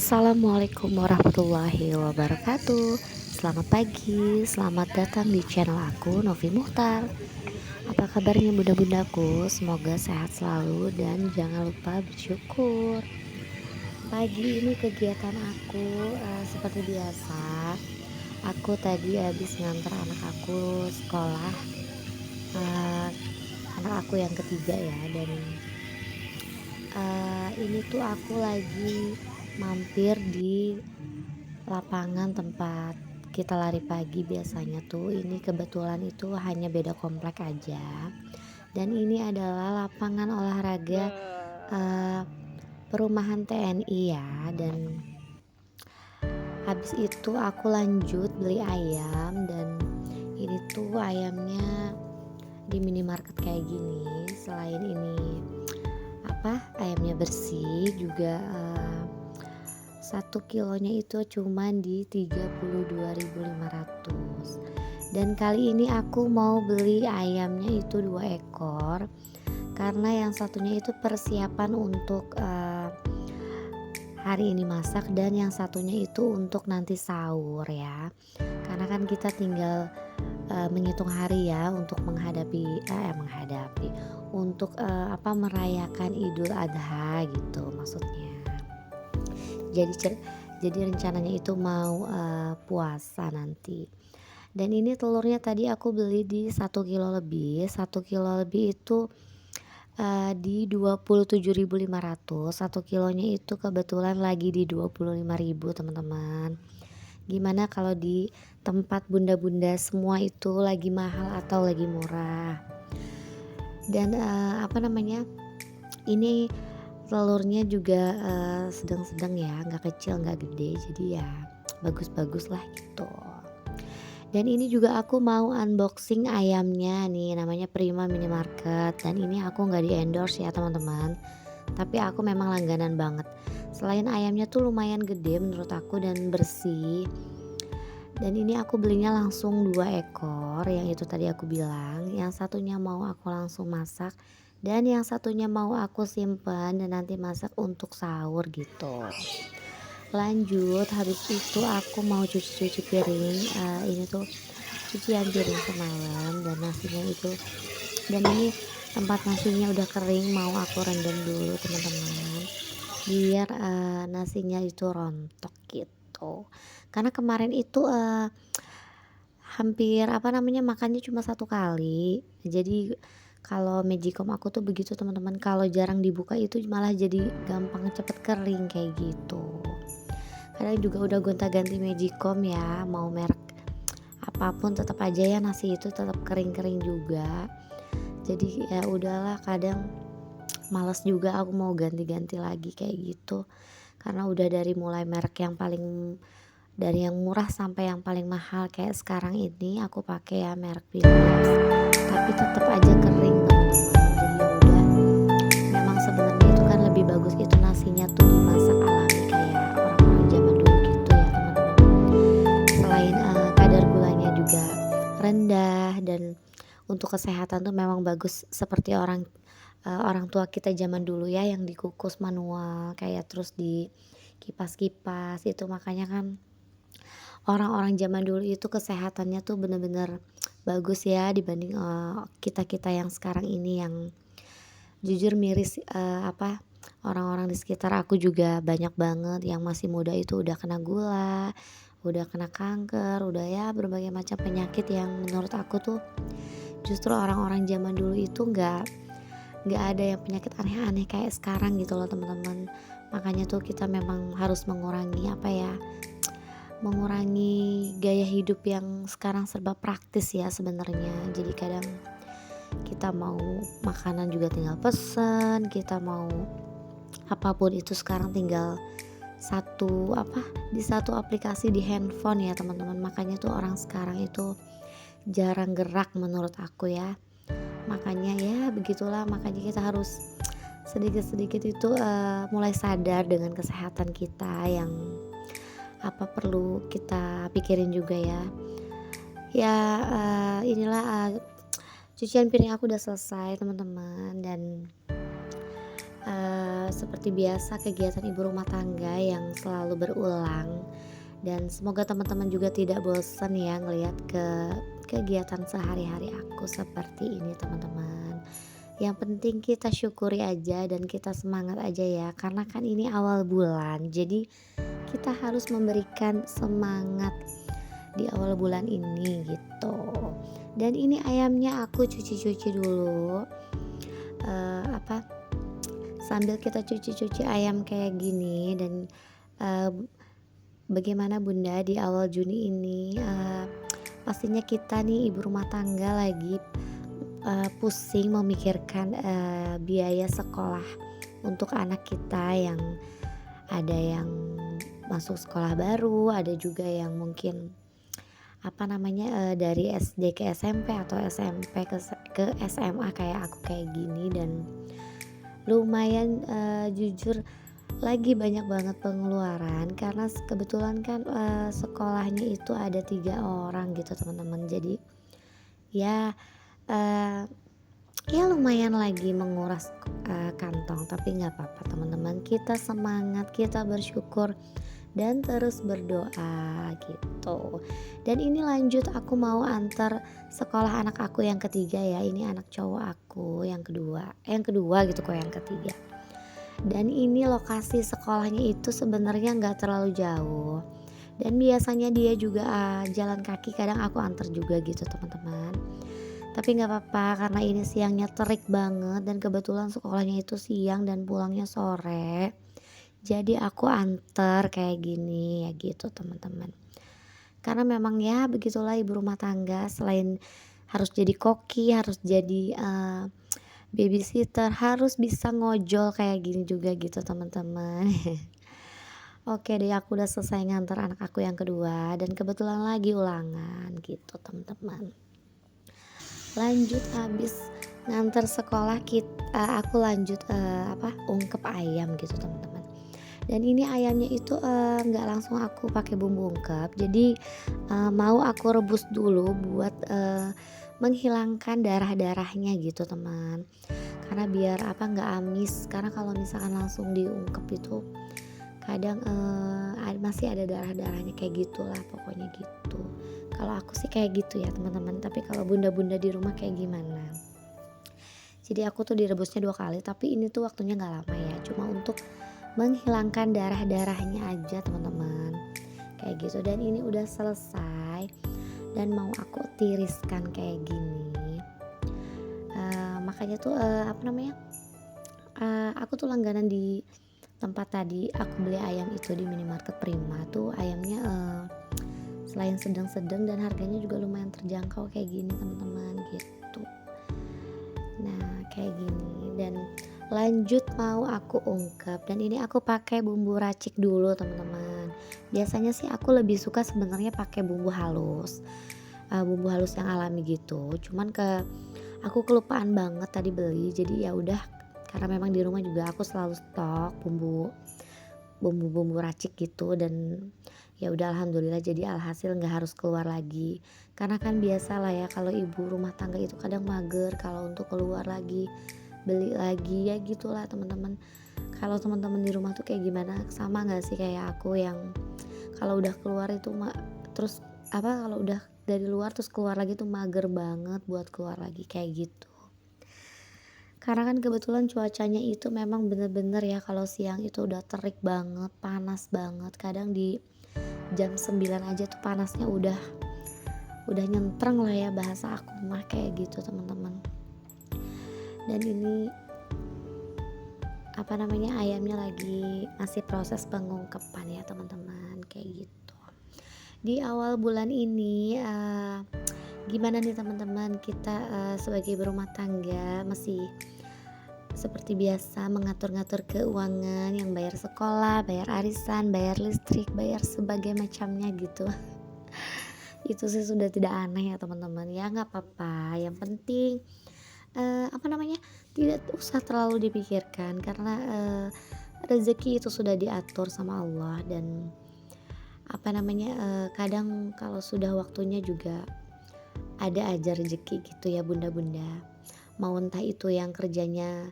Assalamualaikum warahmatullahi wabarakatuh. Selamat pagi, selamat datang di channel aku Novi Muhtar. Apa kabarnya bunda-bundaku? Semoga sehat selalu dan jangan lupa bersyukur. Pagi ini kegiatan aku seperti biasa. Aku tadi habis nganter anak aku sekolah. eh, Anak aku yang ketiga ya, dan ini tuh aku lagi mampir di lapangan tempat kita lari pagi biasanya tuh. Ini kebetulan itu hanya beda komplek aja, dan ini adalah lapangan olahraga eh, perumahan TNI ya. Dan habis itu aku lanjut beli ayam, dan ini tuh ayamnya di minimarket kayak gini. Selain ini ayamnya bersih juga, 1 kilonya itu cuman di 32.500. Dan kali ini aku mau beli ayamnya itu 2 ekor, karena yang satunya itu persiapan untuk hari ini masak, dan yang satunya itu untuk nanti sahur ya. Karena kan kita tinggal menghitung hari ya untuk menghadapi untuk merayakan Idul Adha gitu maksudnya. Jadi rencananya itu mau puasa nanti. Dan ini telurnya tadi aku beli di 1 kilo lebih. 1 kilo lebih itu di 27.500. 1 kilonya itu kebetulan lagi di 25.000 teman-teman. Gimana kalau di tempat bunda-bunda semua itu lagi mahal atau lagi murah? Dan ini telurnya juga sedang-sedang ya, nggak kecil nggak gede, jadi ya bagus-bagus lah gitu. Dan ini juga aku mau unboxing ayamnya nih, namanya Prima Minimarket, dan ini aku nggak di endorse ya teman-teman, tapi aku memang langganan banget. Selain ayamnya tuh lumayan gede menurut aku dan bersih, dan ini aku belinya langsung 2 ekor. Yang itu tadi aku bilang, yang satunya mau aku langsung masak, dan yang satunya mau aku simpan dan nanti masak untuk sahur gitu. Lanjut, habis itu aku mau cuci-cuci piring. Ini tuh cucian piring semalam, dan nasinya itu, dan ini tempat nasinya udah kering, mau aku rendam dulu teman-teman, biar nasinya itu rontok gitu. Karena kemarin itu hampir makannya cuma 1 kali. Jadi kalau magicom aku tuh begitu teman-teman, kalau jarang dibuka itu malah jadi gampang cepet kering kayak gitu. Kadang juga udah gonta-ganti magicom ya, mau merek apapun tetap aja ya nasi itu tetap kering-kering juga. Jadi ya udahlah, kadang males juga aku mau ganti-ganti lagi kayak gitu. Karena udah dari mulai merek yang paling, dari yang murah sampai yang paling mahal, kayak sekarang ini aku pakai ya merek Philips, tapi tetap aja kering teman-teman. Jadi ya udah, memang sebenarnya itu kan lebih bagus itu nasinya tuh dimasak alami kayak orang-orang zaman dulu gitu ya teman-teman. Selain kadar gulanya juga rendah, dan untuk kesehatan tuh memang bagus seperti orang tua kita zaman dulu ya, yang dikukus manual kayak terus di kipas-kipas itu. Makanya kan orang-orang zaman dulu itu kesehatannya tuh bener-bener bagus ya dibanding kita-kita yang sekarang ini, yang jujur miris. Orang-orang di sekitar aku juga banyak banget yang masih muda itu udah kena gula, udah kena kanker, udah ya berbagai macam penyakit yang menurut aku tuh justru orang-orang zaman dulu itu nggak ada yang penyakit aneh-aneh kayak sekarang gitu loh teman-teman. Makanya tuh kita memang harus mengurangi gaya hidup yang sekarang serba praktis ya sebenarnya. Jadi kadang kita mau makanan juga tinggal pesen, kita mau apapun itu sekarang tinggal di satu aplikasi di handphone ya teman-teman. Makanya tuh orang sekarang itu jarang gerak menurut aku ya. Makanya ya begitulah, makanya kita harus sedikit-sedikit itu mulai sadar dengan kesehatan kita, yang perlu kita pikirin juga ya. Ya inilah cucian piring aku udah selesai teman-teman, dan Seperti biasa kegiatan ibu rumah tangga yang selalu berulang, dan semoga teman-teman juga tidak bosan ya ngelihat kegiatan sehari-hari aku seperti ini teman-teman. Yang penting kita syukuri aja dan kita semangat aja ya, karena kan ini awal bulan, jadi kita harus memberikan semangat di awal bulan ini gitu. Dan ini ayamnya aku cuci-cuci dulu, apa, sambil kita cuci-cuci ayam kayak gini. Dan eee, bagaimana Bunda di awal Juni ini, pastinya kita nih ibu rumah tangga lagi pusing memikirkan biaya sekolah untuk anak kita, yang ada yang masuk sekolah baru, ada juga yang mungkin apa namanya, dari SD ke SMP atau SMP ke SMA kayak aku kayak gini. Dan lumayan, jujur lagi banyak banget pengeluaran karena kebetulan kan, sekolahnya itu ada 3 orang gitu teman-teman. Jadi ya, eee, ya lumayan lagi menguras, kantong, tapi nggak apa-apa teman-teman, kita semangat, kita bersyukur dan terus berdoa gitu. Dan ini lanjut aku mau antar sekolah anak aku yang ketiga ya, ini anak cowok aku yang kedua gitu kok, yang ketiga. Dan ini lokasi sekolahnya itu sebenarnya nggak terlalu jauh, dan biasanya dia juga, jalan kaki, kadang aku antar juga gitu teman-teman. Tapi nggak apa-apa karena ini siangnya terik banget dan kebetulan sekolahnya itu siang dan pulangnya sore. Jadi aku anter kayak gini ya gitu teman-teman. Karena memang ya begitulah ibu rumah tangga, selain harus jadi koki, harus jadi babysitter, harus bisa ngojol kayak gini juga gitu teman-teman. Oke deh, aku udah selesai nganter anak aku yang kedua dan kebetulan lagi ulangan gitu teman-teman. Lanjut habis nganter sekolah aku lanjut, ungkep ayam gitu teman-teman. Dan ini ayamnya itu, nggak langsung aku pakai bumbu ungkep, jadi, mau aku rebus dulu buat, menghilangkan darah-darahnya gitu teman. Karena biar nggak amis, karena kalau misalkan langsung diungkep itu kadang, masih ada darah-darahnya kayak gitulah pokoknya gitu. Kalau aku sih kayak gitu ya teman-teman, tapi kalau bunda-bunda di rumah kayak gimana? Jadi aku tuh direbusnya 2 kali, tapi ini tuh waktunya nggak lama ya, cuma untuk menghilangkan darah-darahnya aja teman-teman, kayak gitu. Dan ini udah selesai dan mau aku tiriskan kayak gini. Makanya tuh, aku tuh langganan di tempat tadi, aku beli ayam itu di minimarket Prima tuh ayamnya, selain sedang-sedang dan harganya juga lumayan terjangkau kayak gini teman-teman gitu. Nah kayak gini, dan lanjut mau aku ungkep, dan ini aku pakai bumbu racik dulu teman-teman. Biasanya sih aku lebih suka sebenarnya pakai bumbu halus yang alami gitu, cuman aku kelupaan banget tadi beli, jadi ya udah, karena memang di rumah juga aku selalu stok bumbu-bumbu racik gitu. Dan ya udah alhamdulillah, jadi alhasil nggak harus keluar lagi. Karena kan biasalah ya kalau ibu rumah tangga itu kadang mager kalau untuk keluar lagi, beli lagi, ya gitulah teman-teman. Kalau teman-teman di rumah tuh kayak gimana? Sama nggak sih kayak aku yang kalau udah keluar itu terus kalau udah dari luar terus keluar lagi tuh mager banget buat keluar lagi kayak gitu. Karena kan kebetulan cuacanya itu memang bener-bener ya, kalau siang itu udah terik banget, panas banget. Kadang di jam 9 aja tuh panasnya udah nyentreng lah ya, bahasa aku mah kayak gitu teman-teman. Dan ini ayamnya lagi masih proses pengungkepan ya teman-teman, kayak gitu. Di awal bulan ini, gimana nih teman-teman, kita sebagai berumah tangga masih seperti biasa mengatur-ngatur keuangan, yang bayar sekolah, bayar arisan, bayar listrik, bayar sebagai macamnya gitu. Itu sih sudah tidak aneh ya teman-teman, ya nggak apa-apa, yang penting tidak usah terlalu dipikirkan karena rezeki itu sudah diatur sama Allah. Dan kadang kalau sudah waktunya juga ada aja rezeki gitu ya bunda-bunda, mau entah itu yang kerjanya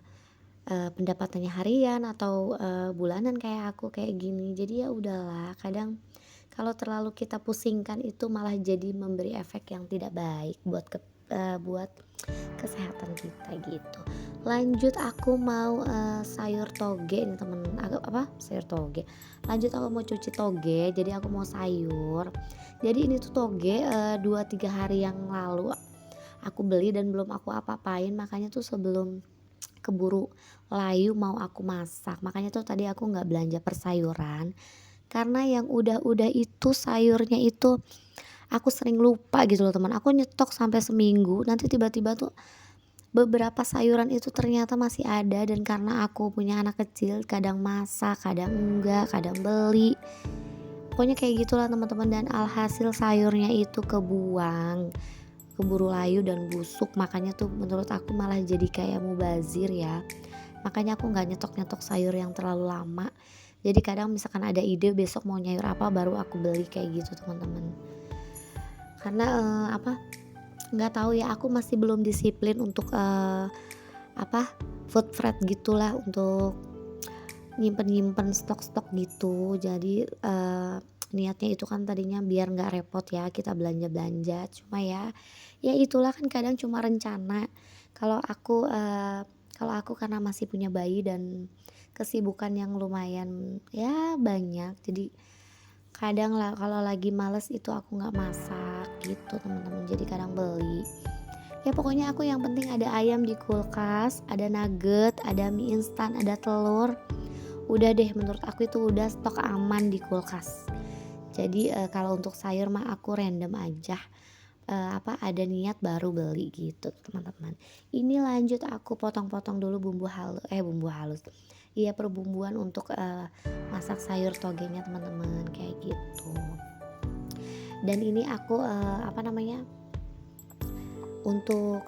pendapatannya harian atau, bulanan kayak aku kayak gini. Jadi ya udahlah, kadang kalau terlalu kita pusingkan itu malah jadi memberi efek yang tidak baik buat kesehatan kita gitu. Lanjut aku mau, sayur toge nih temen aku apa, sayur toge, lanjut aku mau cuci toge, jadi aku mau sayur. Jadi ini tuh toge, 2, 3 hari yang lalu aku beli dan belum aku apa-apain, makanya tuh sebelum keburu layu mau aku masak, makanya tuh tadi aku nggak belanja persayuran, karena yang udah-udah itu sayurnya itu aku sering lupa gitu loh teman, aku nyetok sampai seminggu, nanti tiba-tiba tuh beberapa sayuran itu ternyata masih ada dan karena aku punya anak kecil kadang masak, kadang enggak, kadang beli. Pokoknya kayak gitulah teman-teman dan alhasil sayurnya itu kebuang, keburu layu dan busuk makanya tuh menurut aku malah jadi kayak mubazir ya. Makanya aku nggak nyetok-nyetok sayur yang terlalu lama. Jadi kadang misalkan ada ide besok mau nyayur apa baru aku beli kayak gitu teman-teman. Karena apa nggak tahu ya, aku masih belum disiplin untuk, apa, food fret gitulah, untuk nyimpen-nyimpen stok-stok gitu. Jadi, niatnya itu kan tadinya biar nggak repot ya kita belanja-belanja, cuma ya itulah kan kadang cuma rencana. Kalau aku, karena masih punya bayi dan kesibukan yang lumayan ya banyak, jadi kadang lah kalau lagi males itu aku nggak masak gitu teman-teman, jadi kadang beli. Ya pokoknya aku yang penting ada ayam di kulkas, ada nugget, ada mie instan, ada telur. Udah deh menurut aku itu udah stok aman di kulkas. Jadi, kalau untuk sayur mah aku random aja, apa ada niat baru beli gitu teman-teman. Ini lanjut aku potong-potong dulu bumbu halus, iya perbumbuan untuk, masak sayur togenya teman-teman, kayak gitu. Dan ini aku, apa namanya, untuk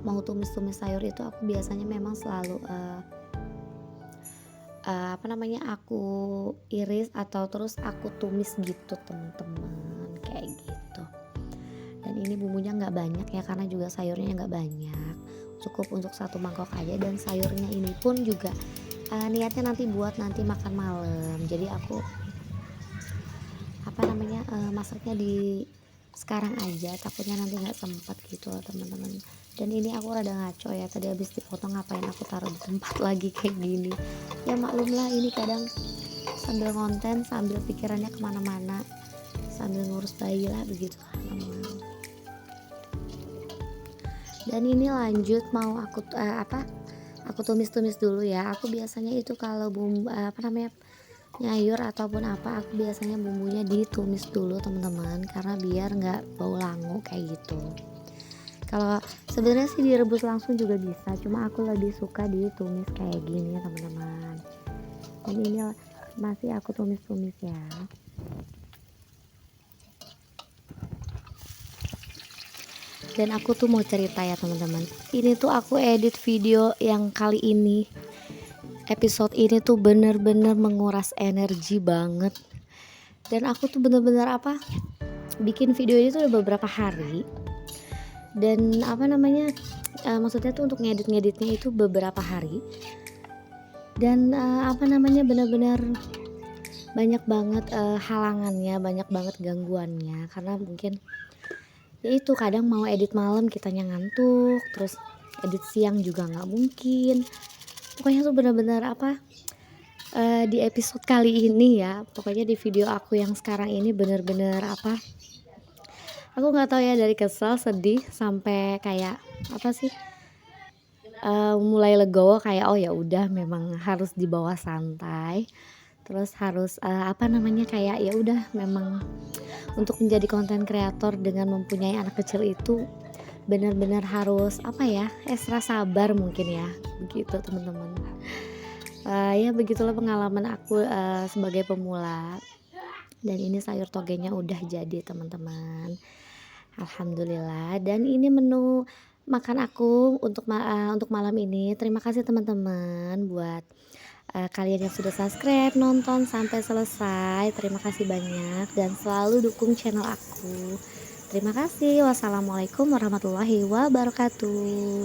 mau tumis-tumis sayur itu aku biasanya memang selalu, apa namanya, aku iris atau terus aku tumis gitu teman-teman, kayak gitu. Dan ini bumbunya nggak banyak ya karena juga sayurnya nggak banyak, cukup untuk satu mangkok aja dan sayurnya ini pun juga, niatnya nanti buat nanti makan malam. Jadi aku, apa namanya, masaknya di sekarang aja takutnya nanti nggak sempat gitu loh teman-teman. Dan ini aku rada ngaco ya, tadi habis dipotong ngapain aku taruh di tempat lagi kayak gini. Ya maklumlah ini kadang sambil konten sambil pikirannya kemana-mana, sambil ngurus bayi lah begitu kan teman. Dan ini lanjut mau aku, apa, aku tumis-tumis dulu ya. Aku biasanya itu kalau apa namanya, nyayur ataupun apa, aku biasanya bumbunya ditumis dulu teman-teman, karena biar nggak bau langu kayak gitu. Kalau sebenarnya sih direbus langsung juga bisa, cuma aku lebih suka ditumis kayak gini ya teman-teman. Dan ini masih aku tumis-tumis ya. Dan aku tuh mau cerita ya teman-teman. Ini tuh aku edit video yang kali ini. Episode ini tuh bener-bener menguras energi banget. Dan aku tuh bener-bener apa? Bikin video ini tuh udah beberapa hari. Dan apa namanya? Maksudnya tuh untuk ngedit-ngeditnya itu beberapa hari. Dan apa namanya? Bener-bener banyak banget halangannya, banyak banget gangguannya karena mungkin ya itu kadang mau edit malam kitanya ngantuk, terus edit siang juga nggak mungkin. Pokoknya tuh bener-bener apa, di episode kali ini ya, pokoknya di video aku yang sekarang ini bener-bener apa, aku nggak tahu ya dari kesel, sedih, sampai kayak apa sih, mulai legowo kayak oh ya udah memang harus dibawa santai, terus harus, apa namanya, kayak ya udah memang untuk menjadi konten kreator dengan mempunyai anak kecil itu benar-benar harus apa ya, ekstra sabar mungkin ya, begitu teman-teman. Ya begitulah pengalaman aku, sebagai pemula dan ini sayur togenya udah jadi teman-teman, alhamdulillah. Dan ini menu makan aku untuk malam ini. Terima kasih teman-teman buat, kalian yang sudah subscribe, nonton sampai selesai, terima kasih banyak dan selalu dukung channel aku. Terima kasih. Wassalamualaikum warahmatullahi wabarakatuh.